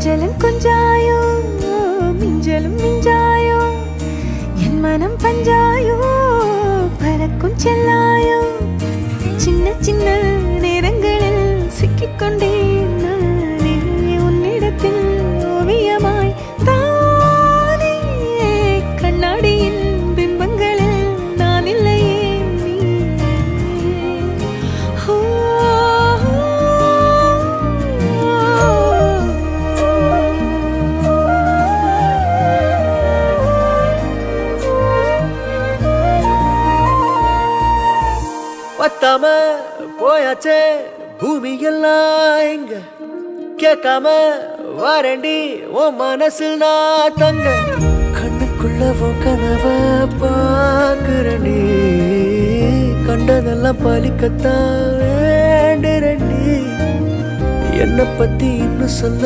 கொஞ்சலும் கொஞ்சாயோ மிஞ்சலும் மிஞ்சாயோ என் மனம் பஞ்சாயோ பறக்கும் செல்லாயோ சின்ன சின்ன நேரங்களில் சிக்கிக்கொண்டேன் நானே உன்னிடத்தில் ஓவியமாய் தானே கண்ணாடியின் பிம்பங்களில் நான் இல்லையே பத்தாம போயாச்சே பூமி எல்லாம் இங்க கேட்காம வாரண்டி உன் மனசில் நான் தங்க கண்ணுக்குள்ள உன் கனவ பாக்குறண்டி கண்டதெல்லாம் பலிக்கத்தான் வேண்டுறண்டி என்னை பத்தி இன்னும் சொல்ல